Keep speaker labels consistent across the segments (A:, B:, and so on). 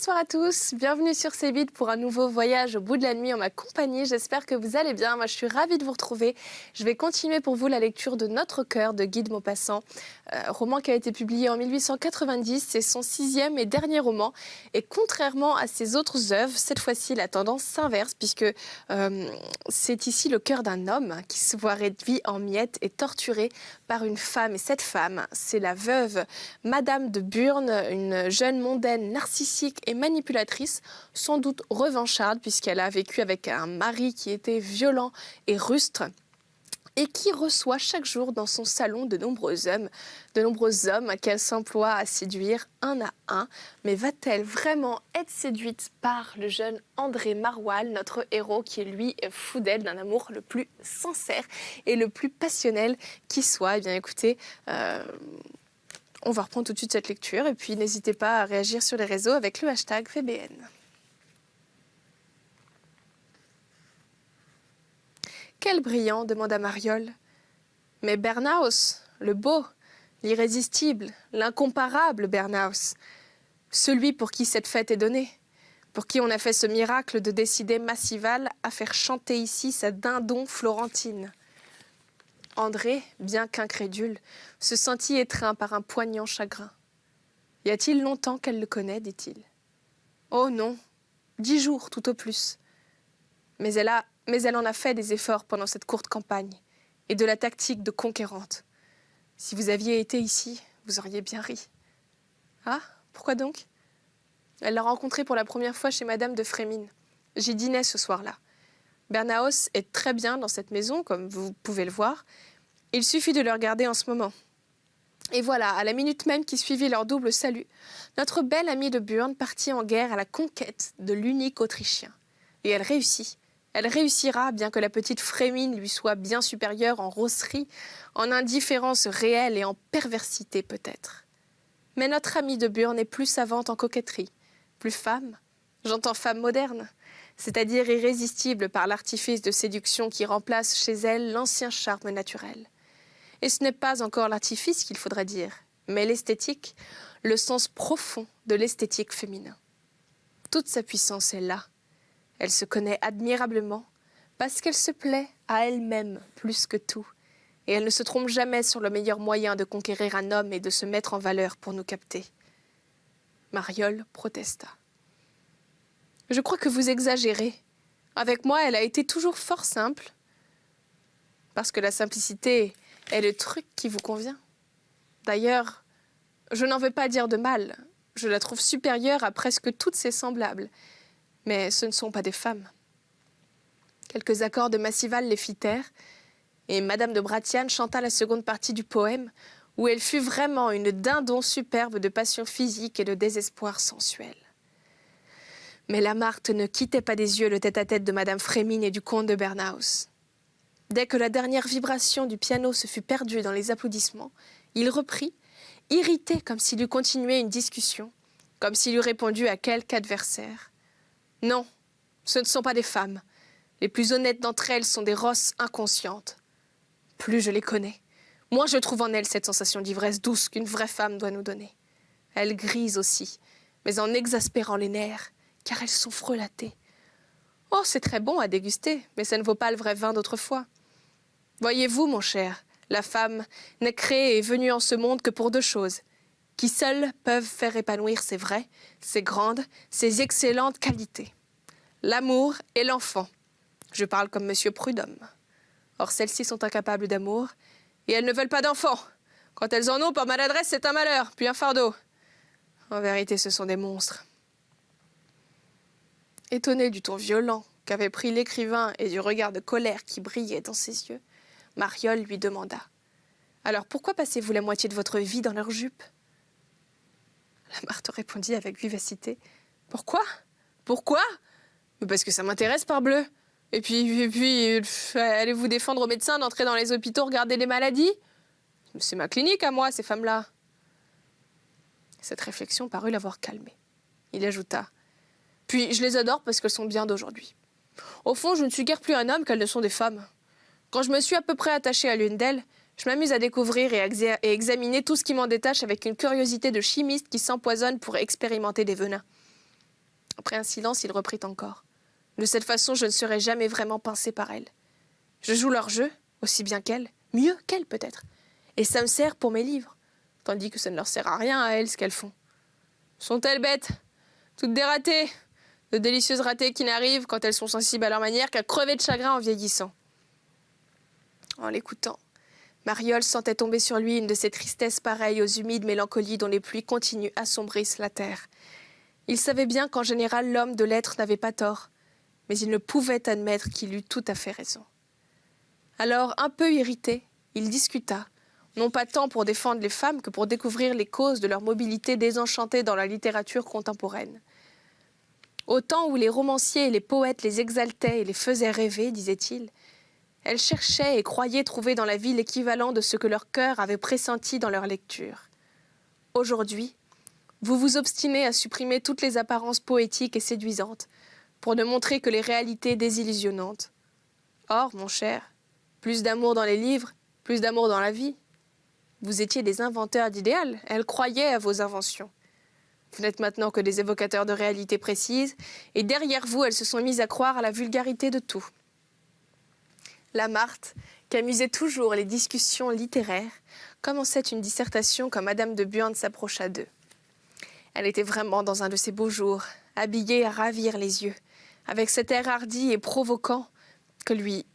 A: Bonsoir à tous, bienvenue sur C8 pour un nouveau voyage au bout de la nuit en ma compagnie. J'espère que vous allez bien, moi je suis ravie de vous retrouver. Je vais continuer pour vous la lecture de Notre cœur de Guy de Maupassant, roman qui a été publié en 1890, c'est son 6e et dernier roman. Et contrairement à ses autres œuvres, cette fois-ci la tendance s'inverse puisque c'est ici le cœur d'un homme qui se voit réduit en miettes et torturé par une femme. Et cette femme, c'est la veuve Madame de Burn, une jeune mondaine narcissique et manipulatrice, sans doute revancharde puisqu'elle a vécu avec un mari qui était violent et rustre et qui reçoit chaque jour dans son salon de nombreux hommes qu'elle s'emploie à séduire un à un. Mais va-t-elle vraiment être séduite par le jeune André Maroilles, notre héros, qui est lui fou d'elle d'un amour le plus sincère et le plus passionnel qui soit? Eh bien écoutez, on va reprendre tout de suite cette lecture et puis n'hésitez pas à réagir sur les réseaux avec le hashtag VBN. Quel brillant, demanda Mariole. Mais Bernaus, le beau, l'irrésistible, l'incomparable Bernaus, celui pour qui cette fête est donnée, pour qui on a fait ce miracle de décider Massival à faire chanter ici sa dindon florentine. André, bien qu'incrédule, se sentit étreint par un poignant chagrin. « Y a-t-il longtemps qu'elle le connaît ?» dit-il. « Oh non, 10 jours tout au plus. Mais elle en a fait des efforts pendant cette courte campagne, et de la tactique de conquérante. Si vous aviez été ici, vous auriez bien ri. »« Ah, pourquoi donc ?» Elle l'a rencontré pour la première fois chez Madame de Frémine. J'y dînais ce soir-là. Bernaus est très bien dans cette maison, comme vous pouvez le voir. Il suffit de le regarder en ce moment. Et voilà, à la minute même qui suivit leur double salut, notre belle amie de Burn partit en guerre à la conquête de l'unique Autrichien. Et elle réussit. Elle réussira, bien que la petite Frémine lui soit bien supérieure en rosserie, en indifférence réelle et en perversité peut-être. Mais notre amie de Burn est plus savante en coquetterie, plus femme, j'entends femme moderne, c'est-à-dire irrésistible par l'artifice de séduction qui remplace chez elle l'ancien charme naturel. Et ce n'est pas encore l'artifice qu'il faudrait dire, mais l'esthétique, le sens profond de l'esthétique féminin. Toute sa puissance est là. Elle se connaît admirablement parce qu'elle se plaît à elle-même plus que tout. Et elle ne se trompe jamais sur le meilleur moyen de conquérir un homme et de se mettre en valeur pour nous capter. Mariole protesta. « Je crois que vous exagérez. Avec moi, elle a été toujours fort simple. Parce que la simplicité est le truc qui vous convient. D'ailleurs, je n'en veux pas dire de mal. Je la trouve supérieure à presque toutes ses semblables. Mais ce ne sont pas des femmes. » Quelques accords de Massival les fit taire, et Madame de Bratiane chanta la seconde partie du poème, où elle fut vraiment une dindon superbe de passion physique et de désespoir sensuel. Mais Lamarthe ne quittait pas des yeux le tête-à-tête de Madame Frémine et du comte de Bernaus. Dès que la dernière vibration du piano se fut perdue dans les applaudissements, il reprit, irrité comme s'il eût continué une discussion, comme s'il eût répondu à quelque adversaire. « Non, ce ne sont pas des femmes. Les plus honnêtes d'entre elles sont des rosses inconscientes. Plus je les connais, moins je trouve en elles cette sensation d'ivresse douce qu'une vraie femme doit nous donner. Elles grisent aussi, mais en exaspérant les nerfs, car elles sont frelatées. Oh, c'est très bon à déguster, mais ça ne vaut pas le vrai vin d'autrefois. Voyez-vous, mon cher, la femme n'est créée et venue en ce monde que pour 2 choses, qui seules peuvent faire épanouir ses vraies, ses grandes, ses excellentes qualités. L'amour et l'enfant. Je parle comme Monsieur Prudhomme. Or, celles-ci sont incapables d'amour, et elles ne veulent pas d'enfants. Quand elles en ont, par maladresse, c'est un malheur, puis un fardeau. En vérité, ce sont des monstres. » Étonné du ton violent qu'avait pris l'écrivain et du regard de colère qui brillait dans ses yeux, Mariole lui demanda « Alors pourquoi passez-vous la moitié de votre vie dans leurs jupes ?» Lamarthe répondit avec vivacité « Pourquoi ? Pourquoi ? Parce que ça m'intéresse, parbleu. Et puis, allez-vous défendre aux médecins d'entrer dans les hôpitaux regarder les maladies ? C'est ma clinique à moi, ces femmes-là. » Cette réflexion parut l'avoir calmé. Il ajouta « Puis je les adore parce qu'elles sont bien d'aujourd'hui. Au fond, je ne suis guère plus un homme qu'elles ne sont des femmes. Quand je me suis à peu près attaché à l'une d'elles, je m'amuse à découvrir et examiner tout ce qui m'en détache avec une curiosité de chimiste qui s'empoisonne pour expérimenter des venins. Après un silence, il reprit encore. De cette façon, je ne serai jamais vraiment pincé par elles. Je joue leur jeu, aussi bien qu'elles, mieux qu'elles peut-être. Et ça me sert pour mes livres, tandis que ça ne leur sert à rien à elles ce qu'elles font. Sont-elles bêtes? Toutes des ratées, de délicieuses ratées qui n'arrivent, quand elles sont sensibles à leur manière, qu'à crever de chagrin en vieillissant. En l'écoutant, Mariole sentait tomber sur lui une de ces tristesses pareilles aux humides mélancolies dont les pluies continues assombrissent la terre. Il savait bien qu'en général l'homme de lettres n'avait pas tort, mais il ne pouvait admettre qu'il eût tout à fait raison. Alors, un peu irrité, il discuta, non pas tant pour défendre les femmes que pour découvrir les causes de leur mobilité désenchantée dans la littérature contemporaine. Au temps où les romanciers et les poètes les exaltaient et les faisaient rêver, disait-il, elles cherchaient et croyaient trouver dans la vie l'équivalent de ce que leur cœur avait pressenti dans leur lecture. Aujourd'hui, vous vous obstinez à supprimer toutes les apparences poétiques et séduisantes pour ne montrer que les réalités désillusionnantes. Or, mon cher, plus d'amour dans les livres, plus d'amour dans la vie. Vous étiez des inventeurs d'idéal, elles croyaient à vos inventions. Vous n'êtes maintenant que des évocateurs de réalités précises, et derrière vous, elles se sont mises à croire à la vulgarité de tout. Lamarthe, qui amusait toujours les discussions littéraires, commençait une dissertation quand Madame de Burn s'approcha d'eux. Elle était vraiment dans un de ces beaux jours, habillée à ravir les yeux, avec cet air hardi et provoquant que lui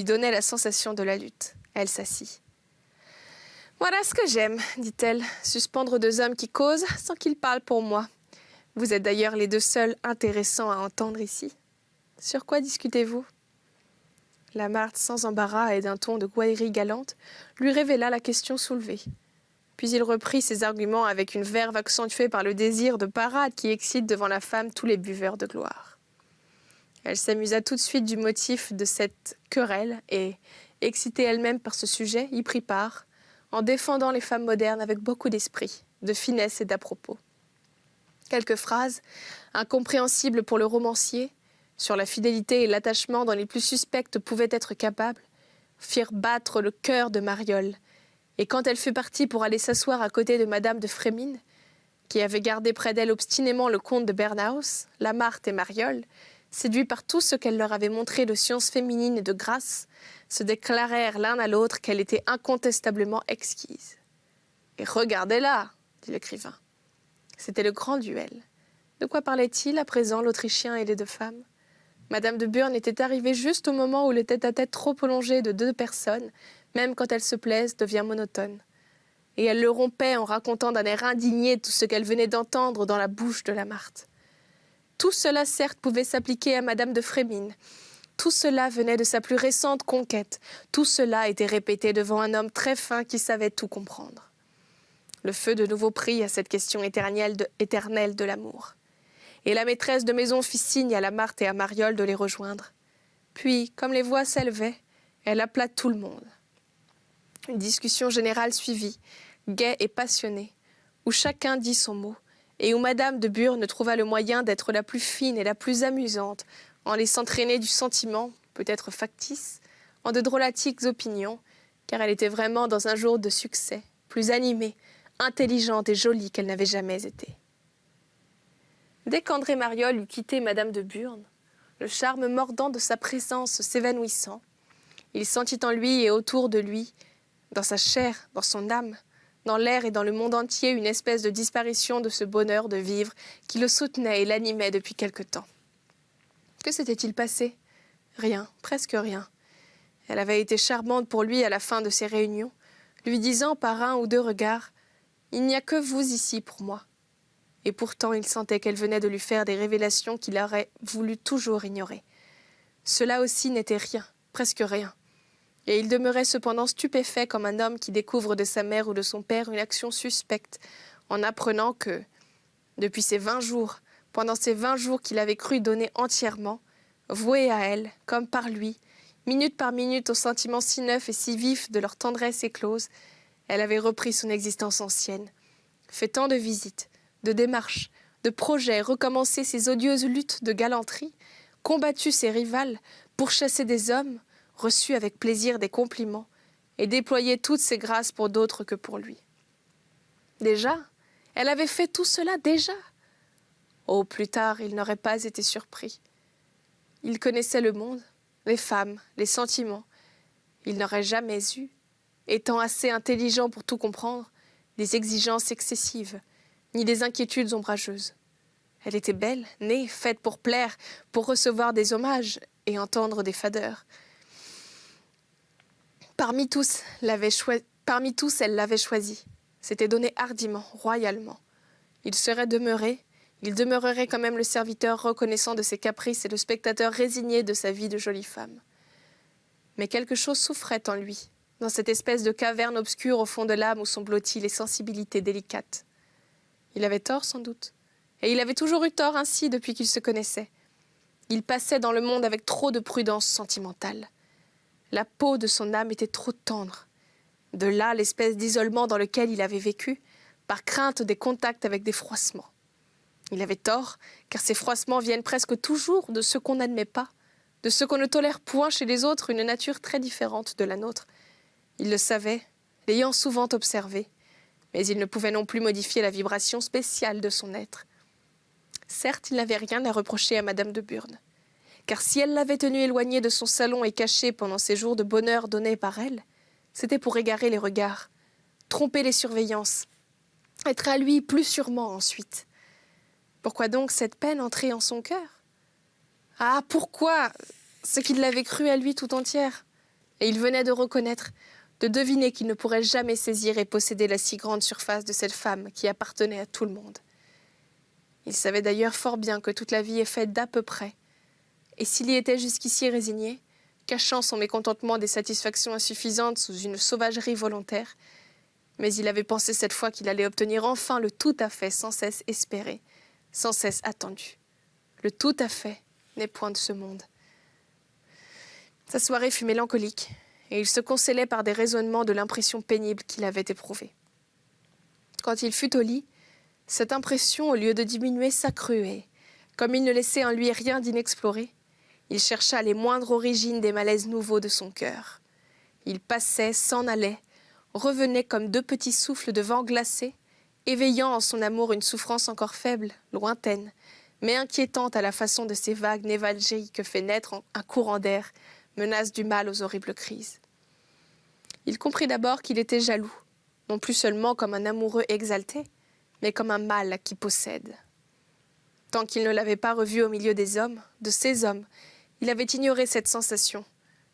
A: donnait la sensation de la lutte. Elle s'assit. « Voilà ce que j'aime, dit-elle, suspendre deux hommes qui causent sans qu'ils parlent pour moi. Vous êtes d'ailleurs les deux seuls intéressants à entendre ici. Sur quoi discutez-vous » Lamarthe, sans embarras et d'un ton de gouaillerie galante, lui révéla la question soulevée. Puis il reprit ses arguments avec une verve accentuée par le désir de parade qui excite devant la femme tous les buveurs de gloire. Elle s'amusa tout de suite du motif de cette querelle et, excitée elle-même par ce sujet, y prit part, en défendant les femmes modernes avec beaucoup d'esprit, de finesse et d'à-propos. Quelques phrases, incompréhensibles pour le romancier, sur la fidélité et l'attachement dont les plus suspectes pouvaient être capables, firent battre le cœur de Mariole, et quand elle fut partie pour aller s'asseoir à côté de Madame de Frémine, qui avait gardé près d'elle obstinément le comte de Bernhaus, Lamarthe et Mariole, séduits par tout ce qu'elle leur avait montré de science féminine et de grâce, se déclarèrent l'un à l'autre qu'elle était incontestablement exquise. « Et regardez-la !» dit l'écrivain. C'était le grand duel. De quoi parlait-il à présent, l'Autrichien et les deux femmes? Madame de Burn était arrivée juste au moment où le tête-à-tête trop prolongé de deux personnes, même quand elles se plaisent, devient monotone. Et elle le rompait en racontant d'un air indigné tout ce qu'elle venait d'entendre dans la bouche de Lamarthe. Tout cela, certes, pouvait s'appliquer à Madame de Frémine. Tout cela venait de sa plus récente conquête. Tout cela était répété devant un homme très fin qui savait tout comprendre. Le feu de nouveau prit à cette question éternelle de l'amour. Et la maîtresse de maison fit signe à Lamarthe et à Mariole de les rejoindre. Puis, comme les voix s'élevaient, elle appela tout le monde. Une discussion générale suivit, gaie et passionnée, où chacun dit son mot, et où Madame de Burn trouva le moyen d'être la plus fine et la plus amusante, en laissant traîner du sentiment, peut-être factice, en de drôlatiques opinions, car elle était vraiment dans un jour de succès, plus animée, intelligente et jolie qu'elle n'avait jamais été. Dès qu'André Mariole eut quitté Madame de Burn, le charme mordant de sa présence s'évanouissant, il sentit en lui et autour de lui, dans sa chair, dans son âme, dans l'air et dans le monde entier, une espèce de disparition de ce bonheur de vivre qui le soutenait et l'animait depuis quelque temps. Que s'était-il passé? Rien, presque rien. Elle avait été charmante pour lui à la fin de ces réunions, lui disant par un ou deux regards « Il n'y a que vous ici pour moi ». Et pourtant il sentait qu'elle venait de lui faire des révélations qu'il aurait voulu toujours ignorer. Cela aussi n'était rien, presque rien. Et il demeurait cependant stupéfait comme un homme qui découvre de sa mère ou de son père une action suspecte, en apprenant que, depuis ces 20 jours, pendant ces 20 jours qu'il avait cru donner entièrement, voué à elle, comme par lui, minute par minute aux sentiments si neufs et si vifs de leur tendresse éclose, elle avait repris son existence ancienne, fait tant de visites, de démarches, de projets, recommencé ses odieuses luttes de galanterie, combattu ses rivales, pourchassé des hommes, reçu avec plaisir des compliments, et déployé toutes ses grâces pour d'autres que pour lui. Déjà, elle avait fait tout cela déjà. Oh, plus tard, il n'aurait pas été surpris. Il connaissait le monde, les femmes, les sentiments. Il n'aurait jamais eu, étant assez intelligent pour tout comprendre, des exigences excessives, ni des inquiétudes ombrageuses. Elle était belle, née, faite pour plaire, pour recevoir des hommages et entendre des fadeurs. Parmi tous, elle l'avait choisi. S'était donné hardiment, royalement. Il demeurerait quand même le serviteur reconnaissant de ses caprices et le spectateur résigné de sa vie de jolie femme. Mais quelque chose souffrait en lui, dans cette espèce de caverne obscure au fond de l'âme où sont blotties les sensibilités délicates. Il avait tort sans doute, et il avait toujours eu tort ainsi depuis qu'ils se connaissaient. Il passait dans le monde avec trop de prudence sentimentale. La peau de son âme était trop tendre. De là l'espèce d'isolement dans lequel il avait vécu, par crainte des contacts avec des froissements. Il avait tort, car ces froissements viennent presque toujours de ceux qu'on n'admet pas, de ceux qu'on ne tolère point chez les autres, une nature très différente de la nôtre. Il le savait, l'ayant souvent observé, mais il ne pouvait non plus modifier la vibration spéciale de son être. Certes, il n'avait rien à reprocher à Madame de Burnes, car si elle l'avait tenu éloigné de son salon et caché pendant ces jours de bonheur donnés par elle, c'était pour égarer les regards, tromper les surveillances, être à lui plus sûrement ensuite. Pourquoi donc cette peine entrait en son cœur? Ah, pourquoi? Ce qu'il l'avait cru à lui tout entière. Et il venait de reconnaître, de deviner qu'il ne pourrait jamais saisir et posséder la si grande surface de cette femme qui appartenait à tout le monde. Il savait d'ailleurs fort bien que toute la vie est faite d'à peu près. Et s'il y était jusqu'ici résigné, cachant son mécontentement des satisfactions insuffisantes sous une sauvagerie volontaire, mais il avait pensé cette fois qu'il allait obtenir enfin le tout à fait sans cesse espéré, sans cesse attendu. Le tout à fait n'est point de ce monde. Sa soirée fut mélancolique, et il se consolait par des raisonnements de l'impression pénible qu'il avait éprouvée. Quand il fut au lit, cette impression, au lieu de diminuer, s'accrut et, comme il ne laissait en lui rien d'inexploré, il chercha les moindres origines des malaises nouveaux de son cœur. Il passait, s'en allait, revenait comme deux petits souffles de vent glacé, éveillant en son amour une souffrance encore faible, lointaine, mais inquiétante à la façon de ces vagues névralgiques que fait naître un courant d'air, menace du mal aux horribles crises. Il comprit d'abord qu'il était jaloux, non plus seulement comme un amoureux exalté, mais comme un mâle qui possède. Tant qu'il ne l'avait pas revue au milieu des hommes, de ces hommes, il avait ignoré cette sensation,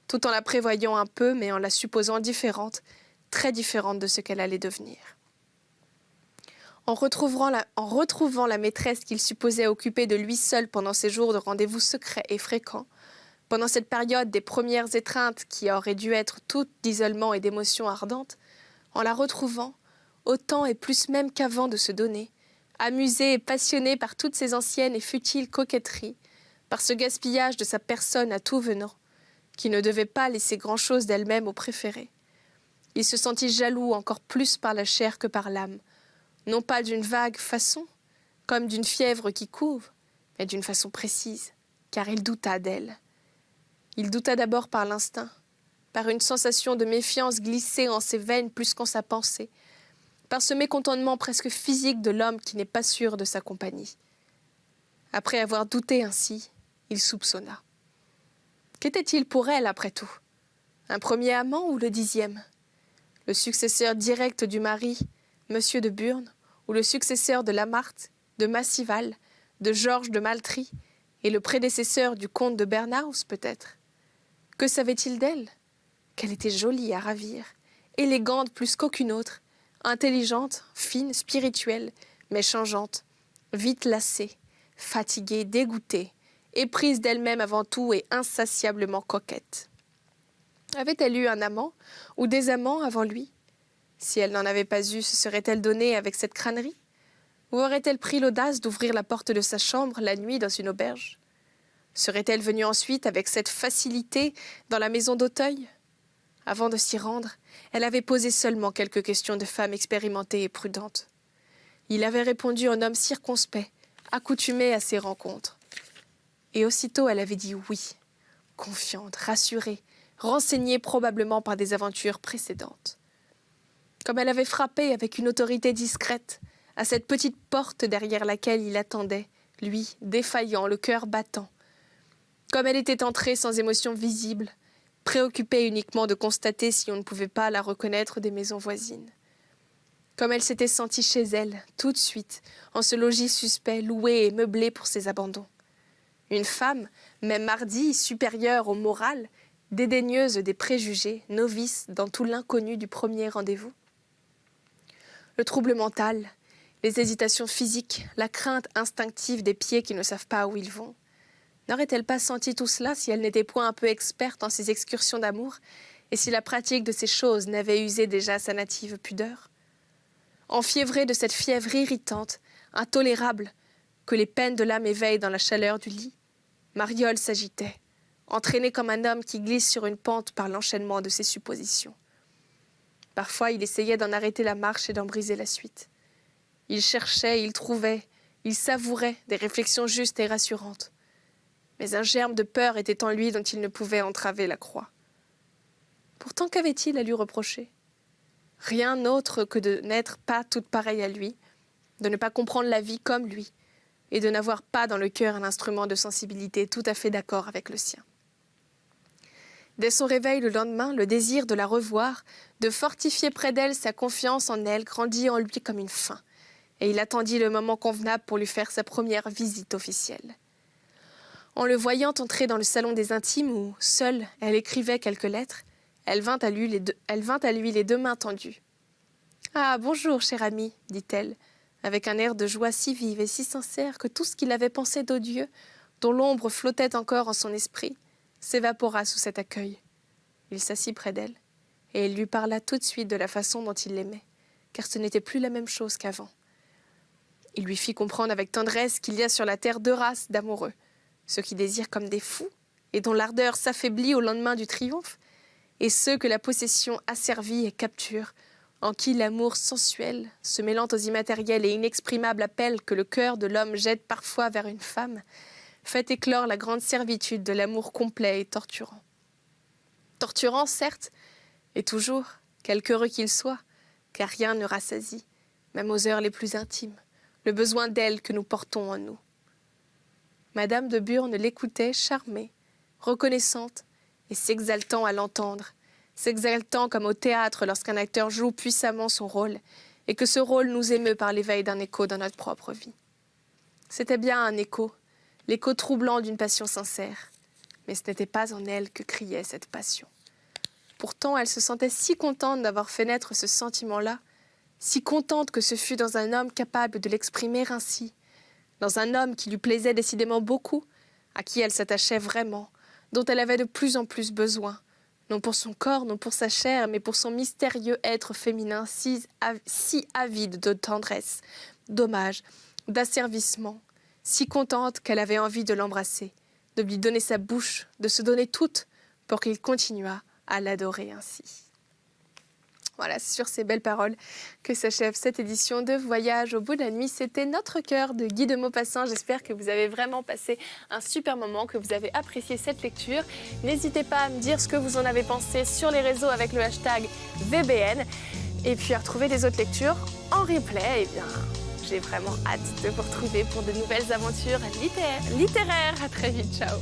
A: tout en la prévoyant un peu, mais en la supposant différente, très différente de ce qu'elle allait devenir. En retrouvant la maîtresse qu'il supposait occupée de lui seul pendant ces jours de rendez-vous secrets et fréquents, pendant cette période des premières étreintes qui auraient dû être toutes d'isolement et d'émotions ardentes, en la retrouvant, autant et plus même qu'avant de se donner, amusé et passionné par toutes ces anciennes et futiles coquetteries, par ce gaspillage de sa personne à tout venant, qui ne devait pas laisser grand-chose d'elle-même au préféré. Il se sentit jaloux encore plus par la chair que par l'âme, non pas d'une vague façon, comme d'une fièvre qui couve, mais d'une façon précise, car il douta d'elle. Il douta d'abord par l'instinct, par une sensation de méfiance glissée en ses veines plus qu'en sa pensée, par ce mécontentement presque physique de l'homme qui n'est pas sûr de sa compagnie. Après avoir douté ainsi, il soupçonna. Qu'était-il pour elle, après tout? Un premier amant ou le 10e? Le successeur direct du mari, Monsieur de Burnes, ou le successeur de Lamarthe, de Massival, de Georges de Maltry, et le prédécesseur du comte de Bernaus, peut-être? Que savait-il d'elle? Qu'elle était jolie à ravir, élégante plus qu'aucune autre, intelligente, fine, spirituelle, mais changeante, vite lassée, fatiguée, dégoûtée, éprise d'elle-même avant tout et insatiablement coquette. Avait-elle eu un amant ou des amants avant lui? Si elle n'en avait pas eu, se serait-elle donnée avec cette crânerie? Ou aurait-elle pris l'audace d'ouvrir la porte de sa chambre la nuit dans une auberge? Serait-elle venue ensuite avec cette facilité dans la maison d'Auteuil? Avant de s'y rendre, elle avait posé seulement quelques questions de femme expérimentée et prudente. Il avait répondu en homme circonspect, accoutumé à ces rencontres. Et aussitôt elle avait dit oui, confiante, rassurée, renseignée probablement par des aventures précédentes. Comme elle avait frappé avec une autorité discrète à cette petite porte derrière laquelle il attendait, lui, défaillant, le cœur battant. Comme elle était entrée sans émotion visible, préoccupée uniquement de constater si on ne pouvait pas la reconnaître des maisons voisines. Comme elle s'était sentie chez elle, tout de suite, en ce logis suspect, loué et meublé pour ses abandons. Une femme, même hardie, supérieure au moral, dédaigneuse des préjugés, novice dans tout l'inconnu du premier rendez-vous. Le trouble mental, les hésitations physiques, la crainte instinctive des pieds qui ne savent pas où ils vont. N'aurait-elle pas senti tout cela si elle n'était point un peu experte en ces excursions d'amour et si la pratique de ces choses n'avait usé déjà sa native pudeur? Enfiévrée de cette fièvre irritante, intolérable, que les peines de l'âme éveillent dans la chaleur du lit, Mariole s'agitait, entraînée comme un homme qui glisse sur une pente par l'enchaînement de ses suppositions. Parfois, il essayait d'en arrêter la marche et d'en briser la suite. Il cherchait, il trouvait, il savourait des réflexions justes et rassurantes. Mais un germe de peur était en lui dont il ne pouvait entraver la croix. Pourtant, qu'avait-il à lui reprocher? Rien autre que de n'être pas toute pareille à lui, de ne pas comprendre la vie comme lui, et de n'avoir pas dans le cœur un instrument de sensibilité tout à fait d'accord avec le sien. Dès son réveil le lendemain, le désir de la revoir, de fortifier près d'elle sa confiance en elle, grandit en lui comme une faim, et il attendit le moment convenable pour lui faire sa première visite officielle. En le voyant entrer dans le salon des intimes où, seule, elle écrivait quelques lettres, elle vint à lui les deux mains tendues. « Ah, bonjour, cher ami, dit-elle, avec un air de joie si vive et si sincère que tout ce qu'il avait pensé d'odieux, dont l'ombre flottait encore en son esprit, s'évapora sous cet accueil. Il s'assit près d'elle, et elle lui parla tout de suite de la façon dont il l'aimait, car ce n'était plus la même chose qu'avant. Il lui fit comprendre avec tendresse qu'il y a sur la terre deux races d'amoureux, ceux qui désirent comme des fous, et dont l'ardeur s'affaiblit au lendemain du triomphe, et ceux que la possession asservit et capture, en qui l'amour sensuel, se mêlant aux immatériels et inexprimables appels que le cœur de l'homme jette parfois vers une femme, fait éclore la grande servitude de l'amour complet et torturant. Torturant, certes, et toujours, quelque heureux qu'il soit, car rien ne rassasie, même aux heures les plus intimes, le besoin d'elle que nous portons en nous. Madame de Burne l'écoutait charmée, reconnaissante, et s'exaltant à l'entendre, s'exaltant comme au théâtre lorsqu'un acteur joue puissamment son rôle, et que ce rôle nous émeut par l'éveil d'un écho dans notre propre vie. C'était bien un écho, l'écho troublant d'une passion sincère, mais ce n'était pas en elle que criait cette passion. Pourtant, elle se sentait si contente d'avoir fait naître ce sentiment-là, si contente que ce fût dans un homme capable de l'exprimer ainsi, dans un homme qui lui plaisait décidément beaucoup, à qui elle s'attachait vraiment, dont elle avait de plus en plus besoin, non pour son corps, non pour sa chair, mais pour son mystérieux être féminin si avide de tendresse, d'hommage, d'asservissement, si contente qu'elle avait envie de l'embrasser, de lui donner sa bouche, de se donner toute pour qu'il continuât à l'adorer ainsi. Voilà, c'est sur ces belles paroles que s'achève cette édition de Voyage au bout de la nuit. C'était Notre cœur de Guy de Maupassant. J'espère que vous avez vraiment passé un super moment, que vous avez apprécié cette lecture. N'hésitez pas à me dire ce que vous en avez pensé sur les réseaux avec le hashtag VBN. Et puis à retrouver les autres lectures en replay. Eh bien, j'ai vraiment hâte de vous retrouver pour de nouvelles aventures littéraires. À très vite, ciao.